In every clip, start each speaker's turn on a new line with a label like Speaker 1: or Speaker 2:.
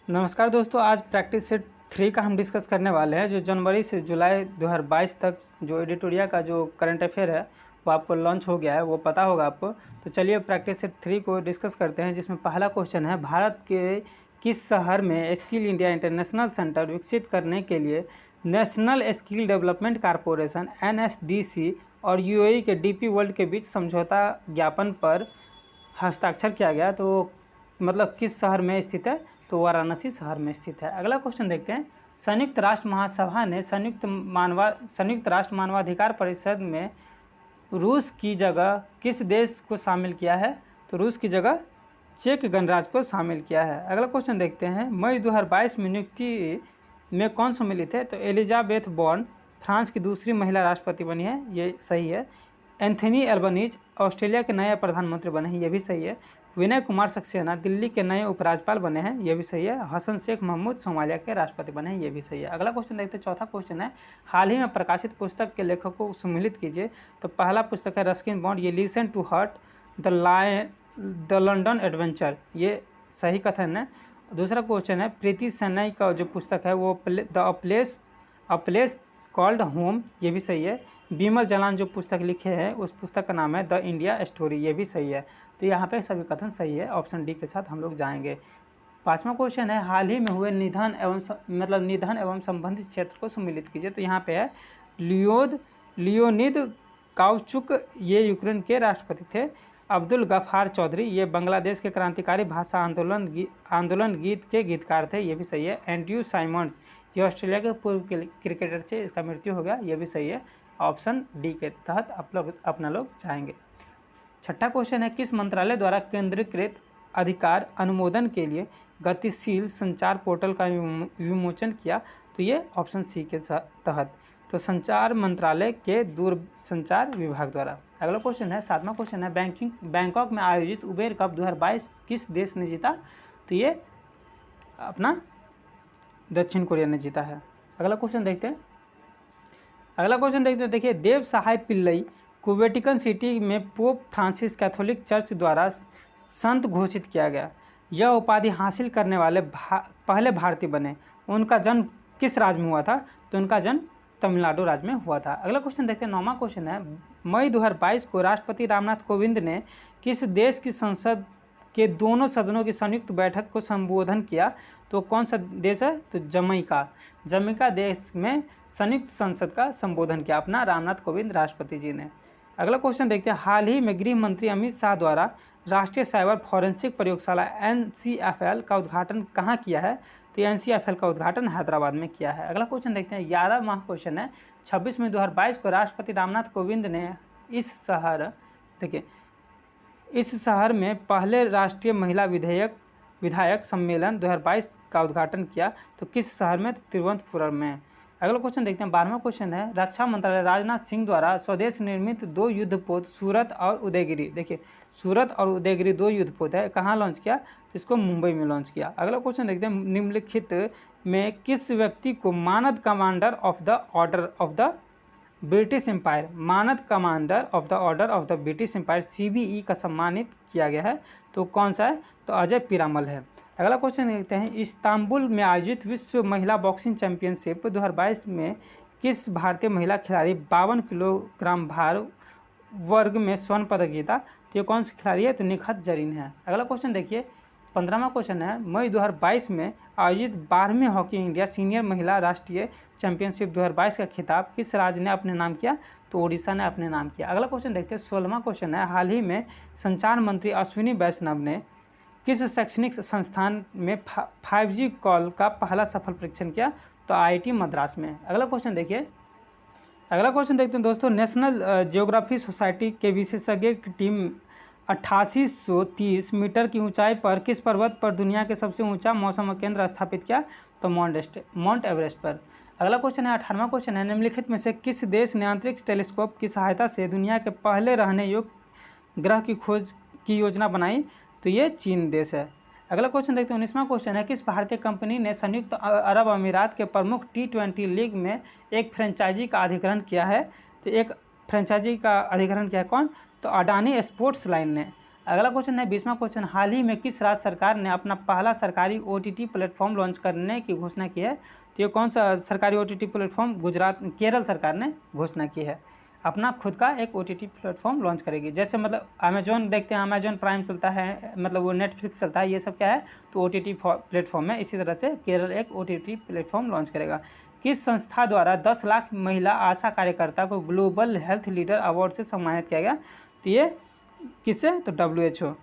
Speaker 1: नमस्कार दोस्तों, आज प्रैक्टिस सेट 3 का हम डिस्कस करने वाले हैं। जो जनवरी से जुलाई 2022 तक जो एडिटोरिया का जो करंट अफेयर है वो आपको लॉन्च हो गया है, वो पता होगा आपको। तो चलिए प्रैक्टिस सेट 3 को डिस्कस करते हैं, जिसमें पहला क्वेश्चन है, भारत के किस शहर में स्किल इंडिया इंटरनेशनल सेंटर विकसित करने के लिए national skill development corporation NSDC और UAE के DP वर्ल्ड के बीच समझौता ज्ञापन पर हस्ताक्षर किया गया? तो मतलब किस शहर में स्थित है? तो वाराणसी शहर में स्थित है। अगला क्वेश्चन देखते हैं, संयुक्त राष्ट्र महासभा ने संयुक्त राष्ट्र मानवाधिकार परिषद में रूस की जगह किस देश को शामिल किया है? तो रूस की जगह चेक गणराज्य को शामिल किया है। अगला क्वेश्चन देखते हैं, मई 2022 में नियुक्ति में कौन सम्मिलित है? तो एलिजाबेथ बॉर्न फ्रांस की दूसरी महिला राष्ट्रपति बनी है, ये सही है। एंथनी एल्बनीज ऑस्ट्रेलिया के नए प्रधानमंत्री बने हैं, ये भी सही है। विनय कुमार सक्सेना दिल्ली के नए उपराज्यपाल बने हैं, ये भी सही है। हसन शेख महमूद सोमालिया के राष्ट्रपति बने हैं, ये भी सही है। अगला क्वेश्चन देखते हैं, चौथा क्वेश्चन है, हाल ही में प्रकाशित पुस्तक के लेखक को सम्मिलित कीजिए। तो पहला पुस्तक है रस्किन बॉन्ड, ये listen to heart the London adventure, ये सही कथन है। दूसरा क्वेश्चन है, प्रीति सेनई का जो पुस्तक है वो अ प्लेस कॉल्ड होम, ये भी सही है। बिमल जलान जो पुस्तक लिखे हैं उस पुस्तक का नाम है द इंडिया स्टोरी, ये भी सही है। तो यहाँ पे सभी कथन सही है, ऑप्शन डी के साथ हम लोग जाएंगे। पांचवा क्वेश्चन है, हाल ही में हुए निधन एवं संबंधित क्षेत्र को सम्मिलित कीजिए। तो यहाँ पे है लियोनिद काउचुक, ये यूक्रेन के राष्ट्रपति थे। अब्दुल गफ्फार चौधरी, ये बांग्लादेश के क्रांतिकारी भाषा आंदोलन गीत के गीतकार थे, ये भी सही है। एंड्रयू साइमंड्स, ये ऑस्ट्रेलिया के पूर्व क्रिकेटर थे, इसका मृत्यु हो गया, ये भी सही है। ऑप्शन डी के तहत अपना लोग चाहेंगे। छठा क्वेश्चन है, किस मंत्रालय द्वारा केंद्रीकृत अधिकार अनुमोदन के लिए गतिशील संचार पोर्टल का विमोचन किया? तो ये ऑप्शन सी के तहत, तो संचार मंत्रालय के दूरसंचार विभाग द्वारा। अगला क्वेश्चन है, सातवां क्वेश्चन है, बैंकॉक में आयोजित उबेर कप 2022 किस देश ने जीता? तो ये अपना दक्षिण कोरिया ने जीता है। अगला क्वेश्चन देखते हैं, देखिए, देव सहाय पिल्लई को वेटिकन सिटी में पोप फ्रांसिस कैथोलिक चर्च द्वारा संत घोषित किया गया। यह उपाधि हासिल करने वाले पहले भारतीय बने। उनका जन्म किस राज्य में हुआ था? तो उनका जन्म तमिलनाडु राज्य में हुआ था। अगला क्वेश्चन देखते हैं, नौवां क्वेश्चन है, मई 2022 को राष्ट्रपति रामनाथ कोविंद ने किस देश की संसद के दोनों सदनों की संयुक्त बैठक को संबोधन किया? तो कौन सा देश है? तो जमैका देश में संयुक्त संसद का संबोधन किया अपना रामनाथ कोविंद राष्ट्रपति जी ने। अगला क्वेश्चन देखते हैं, हाल ही में गृह मंत्री अमित शाह द्वारा राष्ट्रीय साइबर फॉरेंसिक प्रयोगशाला NCFL का उद्घाटन कहाँ किया है? तो NCFL का उद्घाटन हैदराबाद में किया है। अगला क्वेश्चन देखते हैं, 11वां क्वेश्चन है, 26 मई 2022 को राष्ट्रपति रामनाथ कोविंद ने इस शहर में पहले राष्ट्रीय महिला विधायक सम्मेलन 2022 का उद्घाटन किया। तो किस शहर में? तो तिरुवनंतपुरम में। अगला क्वेश्चन देखते हैं, 12वां क्वेश्चन है, रक्षा मंत्रालय राजनाथ सिंह द्वारा स्वदेश निर्मित 2 युद्धपोत सूरत और उदयगिरी, देखिए सूरत और उदयगिरी 2 युद्धपोत है, कहाँ लॉन्च किया? तो इसको मुंबई में लॉन्च किया। अगला क्वेश्चन देखते हैं, निम्नलिखित में किस व्यक्ति को मानद commander of the order of the British Empire CBE का सम्मानित किया गया है? तो कौन सा है? तो अजय पीरामल है। अगला क्वेश्चन देखते हैं, इस्तांबुल में आयोजित विश्व महिला बॉक्सिंग चैंपियनशिप 2022 में किस भारतीय महिला खिलाड़ी 52 किलोग्राम भार वर्ग में स्वर्ण पदक जीता? तो ये कौन सी खिलाड़ी है? तो निखत जरीन है। अगला क्वेश्चन देखिए, 15वां क्वेश्चन है, मई 2022 में आयोजित 12वीं हॉकी इंडिया सीनियर महिला राष्ट्रीय चैंपियनशिप 2022 का खिताब किस राज्य ने अपने नाम किया? तो ओडिशा ने अपने नाम किया। अगला क्वेश्चन देखते हैं, 16वां क्वेश्चन है, हाल ही में संचार मंत्री अश्विनी वैष्णव ने किस शैक्षणिक संस्थान में 5G कॉल का पहला सफल परीक्षण किया? तो IIT मद्रास में। अगला क्वेश्चन देखते हैं दोस्तों, नेशनल जियोग्राफी सोसाइटी के विशेषज्ञ की टीम 8830 मीटर की ऊंचाई पर किस पर्वत पर दुनिया के सबसे ऊंचा मौसम केंद्र स्थापित किया? तो माउंट एवरेस्ट पर। अगला क्वेश्चन है, 18वां क्वेश्चन है, निम्नलिखित में से किस देश ने अंतरिक्ष टेलीस्कोप की सहायता से दुनिया के पहले रहने योग्य ग्रह की खोज की योजना बनाई? तो ये चीन देश है। अगला क्वेश्चन देखते हैं, 19वां क्वेश्चन है, किस भारतीय कंपनी ने संयुक्त अरब अमीरात के प्रमुख T20 लीग में एक फ्रेंचाइजी का अधिग्रहण किया है? तो एक फ्रेंचाइजी का अधिग्रहण किया है कौन? तो अडानी स्पोर्ट्स लाइन ने। अगला क्वेश्चन है 20वां क्वेश्चन, हाल ही में किस राज्य सरकार ने अपना पहला सरकारी OTT प्लेटफॉर्म लॉन्च करने की घोषणा की है? तो ये कौन सा सरकारी OTT प्लेटफॉर्म? केरल सरकार ने घोषणा की है, अपना खुद का एक OTT प्लेटफॉर्म लॉन्च करेगी। जैसे मतलब अमेजोन देखते हैं, अमेजोन प्राइम चलता है, मतलब वो नेटफ्लिक्स चलता है, ये सब क्या है? तो OTT प्लेटफॉर्म है। इसी तरह से केरल एक OTT प्लेटफॉर्म लॉन्च करेगा। किस संस्था द्वारा 10 लाख महिला आशा कार्यकर्ता को ग्लोबल हेल्थ लीडर अवार्ड से सम्मानित किया गया? तो ये किससे? तो WHO।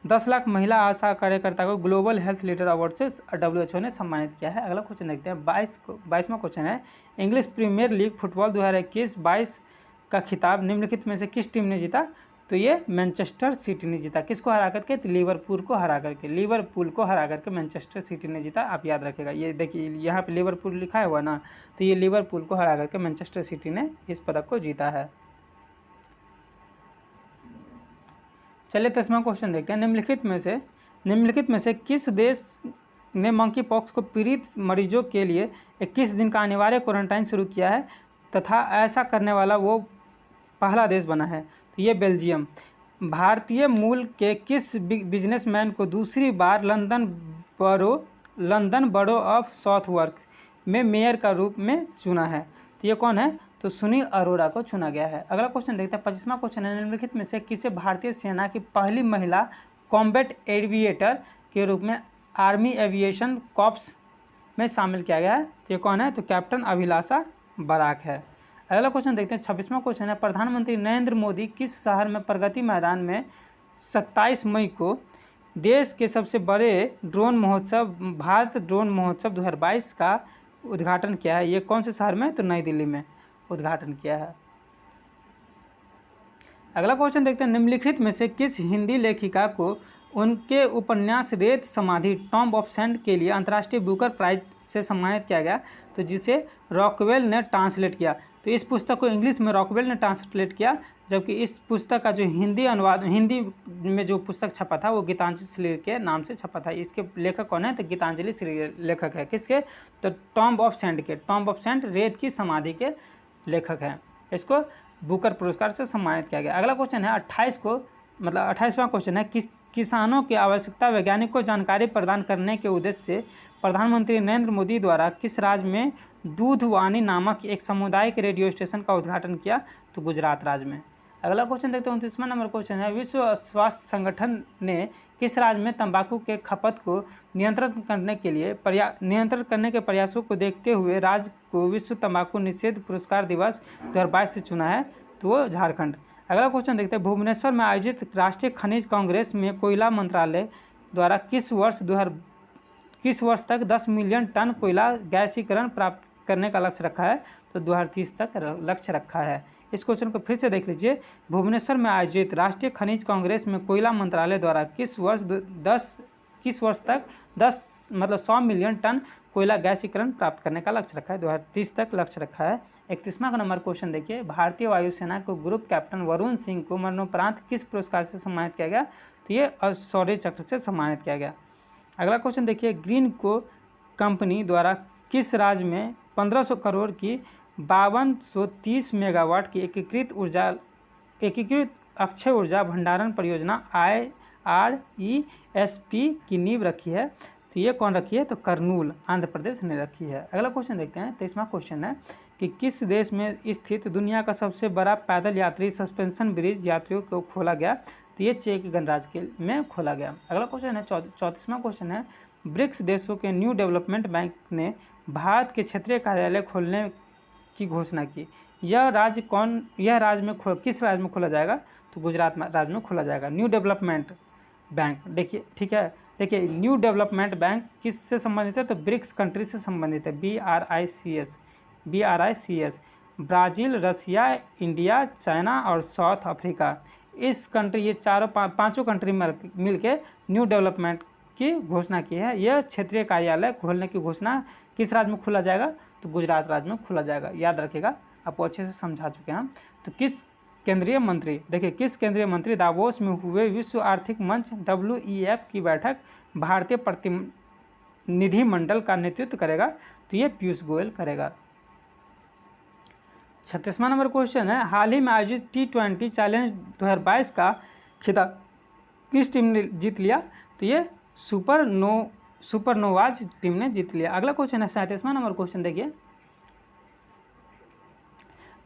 Speaker 1: 10 लाख महिला आशा कार्यकर्ता को ग्लोबल हेल्थ लीडर अवार्ड से WHO ने सम्मानित किया है। अगला क्वेश्चन देखते हैं 22वां क्वेश्चन है, इंग्लिश प्रीमियर लीग फुटबॉल 2021-22 का खिताब निम्नलिखित में से किस टीम ने जीता? तो ये मैनचेस्टर सिटी ने जीता। किसको हरा करके? तो लिवरपूल को हरा करके मैनचेस्टर सिटी ने जीता। आप याद रखेगा, ये देखिए यहाँ पे लिवरपूल लिखा हुआ ना, तो ये लिवरपूल को हरा करके मैनचेस्टर सिटी ने इस पदक को जीता है। चलिए 23वां क्वेश्चन देखते हैं, निम्नलिखित में से किस देश ने मंकी पॉक्स को पीड़ित मरीजों के लिए 21 दिन का अनिवार्य क्वारंटाइन शुरू किया है तथा ऐसा करने वाला वो पहला देश बना है? तो ये बेल्जियम। भारतीय मूल के किस बिजनेसमैन को दूसरी बार लंदन बरो ऑफ साउथवार्क में मेयर का रूप में चुना है? तो ये कौन है? तो सुनील अरोड़ा को चुना गया है। अगला क्वेश्चन देखते हैं 25वां क्वेश्चन है, निम्नलिखित में से किसे भारतीय सेना की पहली महिला कॉम्बैट एविएटर के रूप में आर्मी एविएशन कॉर्प्स में शामिल किया गया है? तो ये कौन है? तो कैप्टन अभिलाषा बराक है। अगला क्वेश्चन देखते हैं 26वां क्वेश्चन है, प्रधानमंत्री नरेंद्र मोदी किस शहर में प्रगति मैदान में 27 मई को देश के सबसे बड़े ड्रोन महोत्सव भारत ड्रोन महोत्सव 2022 का उद्घाटन किया है? ये कौन से शहर में? तो नई दिल्ली में उद्घाटन किया है। अगला क्वेश्चन देखते हैं, निम्नलिखित में से किस हिंदी लेखिका को उनके उपन्यास रेत समाधि टॉम्ब ऑफ सैंड के लिए अंतर्राष्ट्रीय बुकर प्राइज से सम्मानित किया गया? तो जिसे रॉकवेल ने ट्रांसलेट किया। तो इस पुस्तक को इंग्लिश में रॉकवेल ने ट्रांसलेट किया, जबकि इस पुस्तक का जो हिंदी अनुवाद, हिंदी में जो पुस्तक छपा था वो गीतांजलि श्री के नाम से छपा था। इसके लेखक कौन है? तो गीतांजलि श्री लेखक है। किसके? तो टॉम्ब ऑफ सैंड रेत की समाधि के लेखक हैं। इसको बुकर पुरस्कार से सम्मानित किया गया। अगला क्वेश्चन है 28वां क्वेश्चन है, किसानों की आवश्यकता वैज्ञानिक को जानकारी प्रदान करने के उद्देश्य से प्रधानमंत्री नरेंद्र मोदी द्वारा किस राज्य में दूधवाणी नामक एक सामुदायिक रेडियो स्टेशन का उद्घाटन किया? तो गुजरात राज्य में। अगला क्वेश्चन देखते हैं 29वां नंबर क्वेश्चन है, विश्व स्वास्थ्य संगठन ने किस राज्य में तंबाकू के खपत को नियंत्रण करने के प्रयासों को देखते हुए राज्य को विश्व तंबाकू निषेध पुरस्कार दिवस 2022 से चुना है? तो वो झारखंड। अगला क्वेश्चन देखते हैं, भुवनेश्वर में आयोजित राष्ट्रीय खनिज कांग्रेस में कोयला मंत्रालय द्वारा किस वर्ष तक 10 मिलियन टन कोयला गैसीकरण प्राप्त करने का लक्ष्य रखा है? तो 2030 तक लक्ष्य रखा है। इस क्वेश्चन को फिर से देख लीजिए, भुवनेश्वर में आयोजित राष्ट्रीय खनिज कांग्रेस में कोयला मंत्रालय द्वारा किस वर्ष तक 100 मिलियन टन कोयला गैसीकरण प्राप्त करने का लक्ष्य रखा है? 2030 तक लक्ष्य रखा है। 31वां नंबर क्वेश्चन देखिए, भारतीय वायुसेना को ग्रुप कैप्टन वरुण सिंह को मरणोपरांत किस पुरस्कार से सम्मानित किया गया? तो ये शौर्य चक्र से सम्मानित किया गया। अगला क्वेश्चन देखिए, ग्रीन को कंपनी द्वारा किस राज्य में 1500 करोड़ की 5230 मेगावाट की एकीकृत अक्षय ऊर्जा भंडारण परियोजना IRESP की नींव रखी है? तो ये कौन रखी है? तो कर्नूल आंध्र प्रदेश ने रखी है। अगला क्वेश्चन देखते हैं 23वां क्वेश्चन है कि किस देश में स्थित दुनिया का सबसे बड़ा पैदल यात्री सस्पेंशन ब्रिज यात्रियों को खोला गया? तो ये चेक गणराज्य में खोला गया। अगला क्वेश्चन है 34वां क्वेश्चन है, ब्रिक्स देशों के न्यू डेवलपमेंट बैंक ने भारत के क्षेत्रीय कार्यालय खोलने की घोषणा की। किस राज्य में खोला जाएगा? तो गुजरात राज्य में खोला जाएगा। न्यू डेवलपमेंट बैंक देखिए, ठीक है, देखिए न्यू डेवलपमेंट बैंक किससे संबंधित है? तो ब्रिक्स कंट्री से संबंधित है, BRICS। ब्राज़ील, रसिया, इंडिया, चाइना और साउथ अफ्रीका, इस कंट्री ये पांचों कंट्री मिलके न्यू डेवलपमेंट की घोषणा की है। यह क्षेत्रीय कार्यालय खोलने की घोषणा किस राज्य में खोला जाएगा? तो गुजरात राज्य में खोला जाएगा। याद रखिएगा, आपको अच्छे से समझा चुके हैं हम। तो किस केंद्रीय मंत्री दावोस में हुए विश्व आर्थिक मंच WEF की बैठक भारतीय प्रतिनिधिमंडल का नेतृत्व करेगा? तो ये पीयूष गोयल करेगा। 36वां नंबर क्वेश्चन है, हाल ही में आयोजित T20 चैलेंज 2022 का खिताब किस टीम ने जीत लिया? तो ये सुपरनोवाज टीम ने जीत लिया। अगला क्वेश्चन है 37वां नंबर क्वेश्चन देखिए,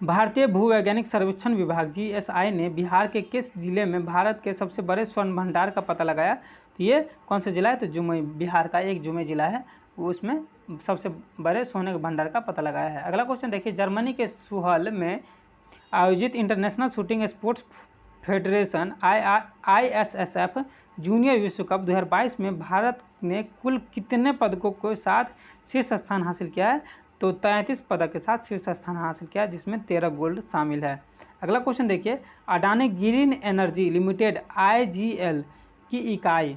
Speaker 1: भारतीय भूवैज्ञानिक सर्वेक्षण विभाग GSI ने बिहार के किस जिले में भारत के सबसे बड़े स्वर्ण भंडार का पता लगाया? तो ये कौन सा जिला है? तो जुमई, बिहार का एक जुमई जिला है, वो उसमें सबसे बड़े सोने के भंडार का पता लगाया है। अगला क्वेश्चन देखिए, जर्मनी के सुहल में आयोजित international shooting sports federation ISSF junior विश्व कप 2022 में भारत ने कुल कितने पदकों के साथ शीर्ष स्थान हासिल किया है? तो 33 पदक के साथ शीर्ष स्थान हासिल किया, जिसमें 13 गोल्ड शामिल है। अगला क्वेश्चन देखिए, Adani green energy limited IGL की इकाई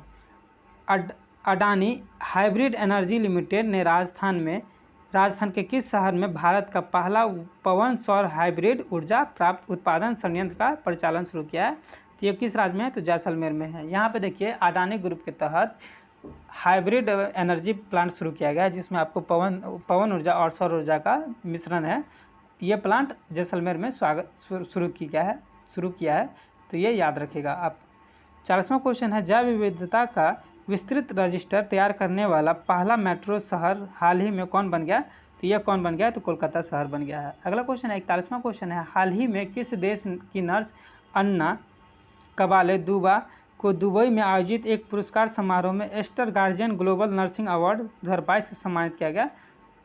Speaker 1: अडानी हाइब्रिड एनर्जी लिमिटेड ने राजस्थान के किस शहर में भारत का पहला पवन सौर हाइब्रिड ऊर्जा प्राप्त उत्पादन संयंत्र का परिचालन शुरू किया है? तो ये किस राज्य में है? तो जैसलमेर में है। यहाँ पे देखिए अडानी ग्रुप के तहत हाइब्रिड एनर्जी प्लांट शुरू किया गया है, जिसमें आपको पवन ऊर्जा और सौर ऊर्जा का मिश्रण है। ये प्लांट जैसलमेर में शुरू किया है, तो ये याद रखिएगा आप। 40वां क्वेश्चन है, जैव विविधता का विस्तृत रजिस्टर तैयार करने वाला पहला मेट्रो शहर हाल ही में कौन बन गया? तो यह कौन बन गया? तो कोलकाता शहर बन गया है। अगला क्वेश्चन है 41वां क्वेश्चन है, हाल ही में किस देश की नर्स अन्ना कबाले दुबा को दुबई में आयोजित एक पुरस्कार समारोह में Aster Guardian Global Nursing Award 2022 से सम्मानित किया गया?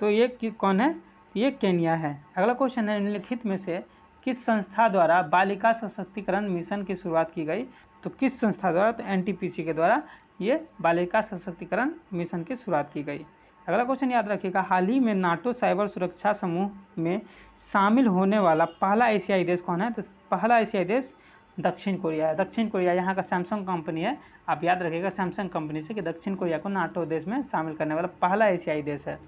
Speaker 1: तो ये कौन है? ये केन्या है। अगला क्वेश्चन है, निम्नलिखित में से किस संस्था द्वारा बालिका सशक्तिकरण मिशन की शुरुआत की गई? तो किस संस्था द्वारा? तो NTPC के द्वारा ये बालिका सशक्तिकरण मिशन की शुरुआत की गई। अगला क्वेश्चन याद रखिएगा, हाल ही में नाटो साइबर सुरक्षा समूह में शामिल होने वाला पहला एशियाई देश कौन है? तो पहला एशियाई देश दक्षिण कोरिया है। दक्षिण कोरिया यहाँ का सैमसंग कंपनी है, आप याद रखिएगा सैमसंग कंपनी से कि दक्षिण कोरिया को नाटो देश में शामिल करने वाला पहला एशियाई देश है।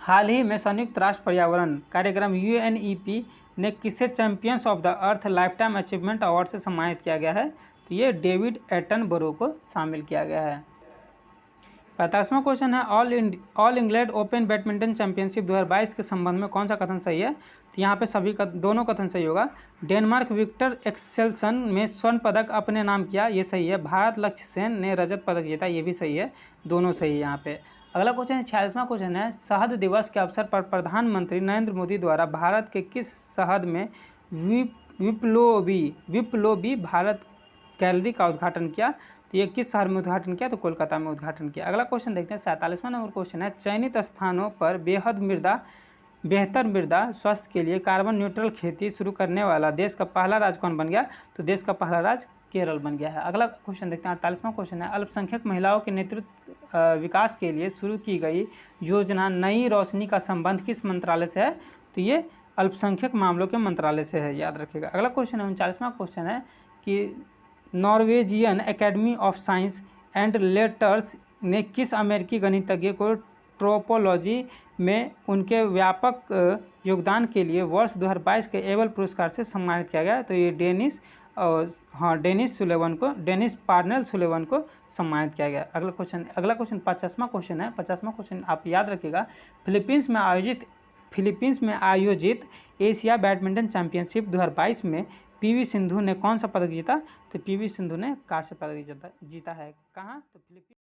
Speaker 1: हाल ही में संयुक्त राष्ट्र पर्यावरण कार्यक्रम UNEP ने किसे champions of the earth lifetime achievement award से सम्मानित किया गया है? तो ये डेविड एटनबरो को शामिल किया गया है। 45वां क्वेश्चन है, all England open badminton championship 2022 के संबंध में कौन सा कथन सही है? तो यहाँ पे दोनों कथन सही होगा। डेनमार्क विक्टर एक्सेल्सन में स्वर्ण पदक अपने नाम किया, ये सही है। भारत लक्ष्य सेन ने रजत पदक जीता, ये भी सही है। दोनों सही है यहाँ पे। अगला क्वेश्चन है 46वां क्वेश्चन है, शहद दिवस के अवसर पर प्रधानमंत्री नरेंद्र मोदी द्वारा भारत के किस शहद में विप्लोबी भारत गैलरी का उद्घाटन किया? तो ये किस शहर में उद्घाटन किया? तो कोलकाता में उद्घाटन किया। अगला क्वेश्चन देखते हैं 47वां नंबर क्वेश्चन है, चयनित स्थानों पर बेहतर मृदा स्वास्थ्य के लिए कार्बन न्यूट्रल खेती शुरू करने वाला देश का पहला राज्य कौन बन गया? तो देश का पहला राज्य केरल बन गया है। अगला क्वेश्चन देखते हैं 48वां क्वेश्चन है, अल्पसंख्यक महिलाओं के नेतृत्व विकास के लिए शुरू की गई योजना नई रोशनी का संबंध किस मंत्रालय से है? तो ये अल्पसंख्यक मामलों के मंत्रालय से है, याद रखिएगा। अगला क्वेश्चन है 39वां क्वेश्चन है कि Norwegian academy of science and letters ने किस अमेरिकी गणितज्ञ को ट्रोपोलॉजी में उनके व्यापक योगदान के लिए वर्ष 2022 के एबल पुरस्कार से सम्मानित किया गया? तो ये डेनिस पार्नेल सुलेवन को सम्मानित किया गया। अगला क्वेश्चन 50वां क्वेश्चन है। 50वां क्वेश्चन आप याद रखिएगा, फिलीपींस में आयोजित एशिया बैडमिंटन चैंपियनशिप 2022 में PV सिंधु ने कौन सा पदक जीता? तो PV सिंधु ने कांस्य पदक जीता है। कहाँ? तो फिलीपींस।